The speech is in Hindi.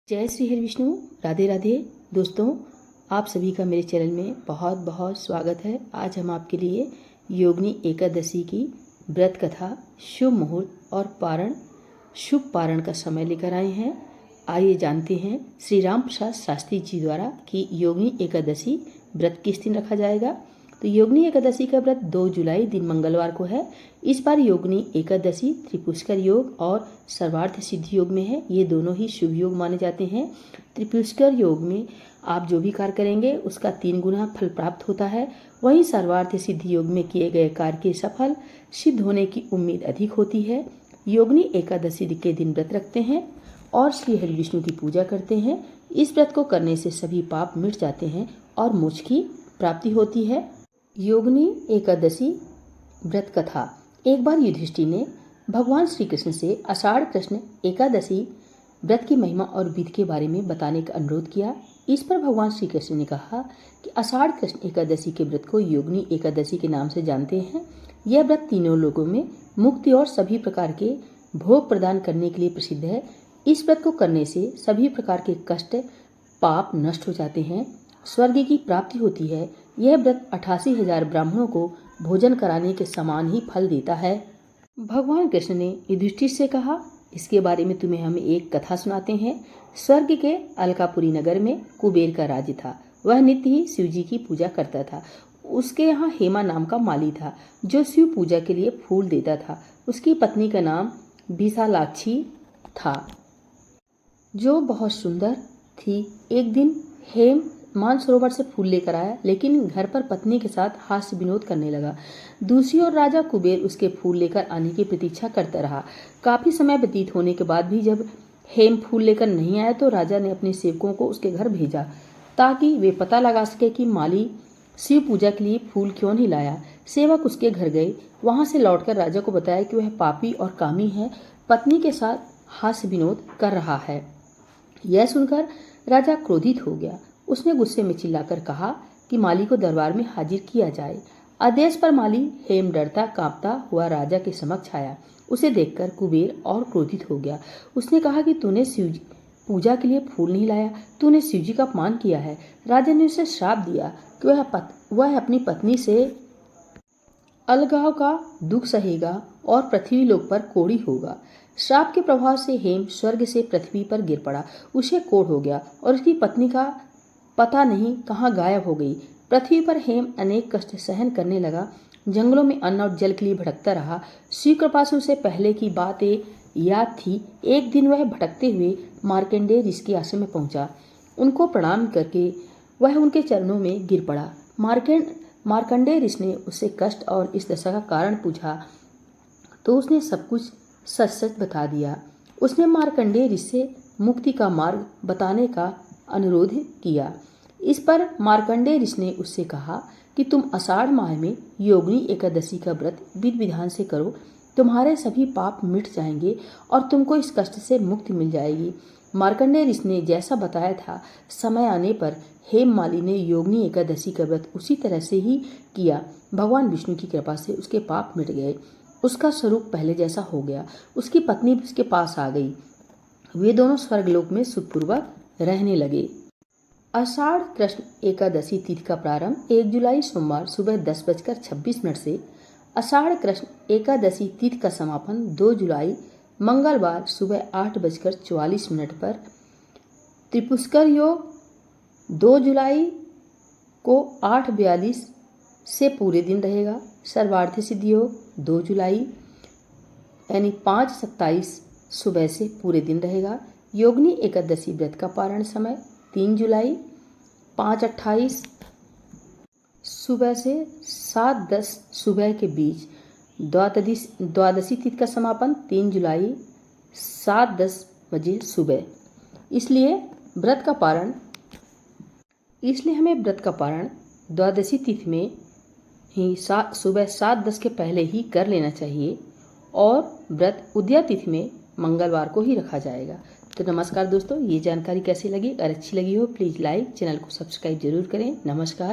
जय श्री हरि विष्णु। राधे राधे दोस्तों, आप सभी का मेरे चैनल में बहुत बहुत स्वागत है। आज हम आपके लिए योगिनी एकादशी की व्रत कथा, शुभ मुहूर्त और पारण, शुभ पारण का समय लेकर आए हैं। आइए जानते हैं श्री राम प्रसाद शास्त्री जी द्वारा कि योगिनी एकादशी व्रत किस दिन रखा जाएगा। तो योगिनी एकादशी का व्रत 2 जुलाई दिन मंगलवार को है। इस बार योगिनी एकादशी त्रिपुष्कर योग और सर्वार्थ सिद्धि योग में है। ये दोनों ही शुभ योग माने जाते हैं। त्रिपुष्कर योग में आप जो भी कार्य करेंगे उसका 3 गुना फल प्राप्त होता है। वहीं सर्वार्थ सिद्धि योग में किए गए कार्य के सफल सिद्ध होने की उम्मीद अधिक होती है। योगिनी एकादशी के दिन व्रत रखते हैं और श्री हरि विष्णु की पूजा करते हैं। इस व्रत को करने से सभी पाप मिट जाते हैं और मोक्ष की प्राप्ति होती है। योगिनी एकादशी व्रत कथा। एक बार युधिष्ठिर ने भगवान श्री कृष्ण से आषाढ़ कृष्ण एकादशी व्रत की महिमा और विधि के बारे में बताने का अनुरोध किया। इस पर भगवान श्री कृष्ण ने कहा कि आषाढ़ कृष्ण एकादशी के व्रत को योगिनी एकादशी के नाम से जानते हैं। यह व्रत तीनों लोगों में मुक्ति और सभी प्रकार के भोग प्रदान करने के लिए प्रसिद्ध है। इस व्रत को करने से सभी प्रकार के कष्ट पाप नष्ट हो जाते हैं, स्वर्ग की प्राप्ति होती है। यह व्रत 88,000 ब्राह्मणों को भोजन कराने के समान ही फल देता है। भगवान कृष्ण ने युधिष्ठिर से कहा, इसके बारे में तुम्हें हम एक कथा सुनाते हैं। स्वर्ग के अलकापुरी नगर में कुबेर का राज्य था। वह नित्य ही शिव जी की पूजा करता था। उसके यहाँ हेमा नाम का माली था जो शिव पूजा के लिए फूल देता था। उसकी पत्नी का नाम विशालाक्षी था जो बहुत सुंदर थी। एक दिन हेम मानसरोवर से फूल लेकर आया, लेकिन घर पर पत्नी के साथ हास्य विनोद करने लगा। दूसरी ओर राजा कुबेर उसके फूल लेकर आने की प्रतीक्षा करता रहा। काफी समय व्यतीत होने के बाद भी जब हेम फूल लेकर नहीं आया तो राजा ने अपने सेवकों को उसके घर भेजा ताकि वे पता लगा सके कि माली शिव पूजा के लिए फूल क्यों नहीं लाया। सेवक उसके घर गए। वहां से लौटकर राजा को बताया कि वह पापी और कामी है, पत्नी के साथ हास्य विनोद कर रहा है। यह सुनकर राजा क्रोधित हो गया। उसने गुस्से में चिल्लाकर कहा कि माली को दरबार में हाजिर किया जाए। आदेश पर माली हेम डरता कांपता हुआ राजा के समक्ष आया। उसे देखकर कुबेर और क्रोधित हो गया। उसने कहा कि तूने शिव पूजा के लिए फूल नहीं लाया, तूने शिव जी का अपमान किया है। राजा ने उसे श्राप दिया कि वह अपनी पत्नी से अलगाव का दुख सहेगा और पृथ्वी लोक पर कोढ़ी होगा। श्राप के प्रभाव से हेम स्वर्ग से पृथ्वी पर गिर पड़ा। उसे कोढ़ हो गया और उसकी पत्नी का पता नहीं कहाँ गायब हो गई। पृथ्वी पर हेम अनेक कष्ट सहन करने लगा। जंगलों में अन्न और जल के लिए भटकता रहा। शिव कृपा से उसे पहले की बातें याद थी। एक दिन वह भटकते हुए मार्कंडेय ऋषि के आश्रम में पहुंचा। उनको प्रणाम करके वह उनके चरणों में गिर पड़ा। मार्कंडेय ऋषि ने उससे कष्ट और इस दशा का कारण पूछा तो उसने सब कुछ सच सच बता दिया। उसने मार्कंडेय ऋषि से मुक्ति का मार्ग बताने का अनुरोध किया। इस पर मार्कंडेय ऋषि ने उससे कहा कि तुम आषाढ़ माह में योगिनी एकादशी का व्रत विधि विधान से करो, तुम्हारे सभी पाप मिट जाएंगे और तुमको इस कष्ट से मुक्ति मिल जाएगी। मार्कंडेय ऋषि ने जैसा बताया था, समय आने पर हेम माली ने योगिनी एकादशी का व्रत उसी तरह से ही किया। भगवान विष्णु की कृपा से उसके पाप मिट गए। उसका स्वरूप पहले जैसा हो गया। उसकी पत्नी उसके पास आ गई। वे दोनों स्वर्गलोक में सुखपूर्वक रहने लगे। आषाढ़ कृष्ण एकादशी तिथि का प्रारंभ 1 जुलाई सोमवार सुबह 10:26 से, आषाढ़ कृष्ण एकादशी तिथि का समापन 2 जुलाई मंगलवार सुबह 8:44 पर। त्रिपुष्कर योग 2 जुलाई को 8:42 से पूरे दिन रहेगा। सर्वार्थ सिद्धि योग 2 जुलाई यानी 5:27 सुबह से पूरे दिन रहेगा। योगिनी एकादशी व्रत का पारण समय 3 जुलाई 5:28 सुबह से 7:10 सुबह के बीच। द्वादशी तिथि का समापन 3 जुलाई 7:10 बजे सुबह। इसलिए हमें व्रत का पारण द्वादशी तिथि में ही सुबह 7:10 के पहले ही कर लेना चाहिए और व्रत उदया तिथि में मंगलवार को ही रखा जाएगा। तो नमस्कार दोस्तों, ये जानकारी कैसी लगी? अगर अच्छी लगी हो प्लीज़ लाइक, चैनल को सब्सक्राइब जरूर करें। नमस्कार।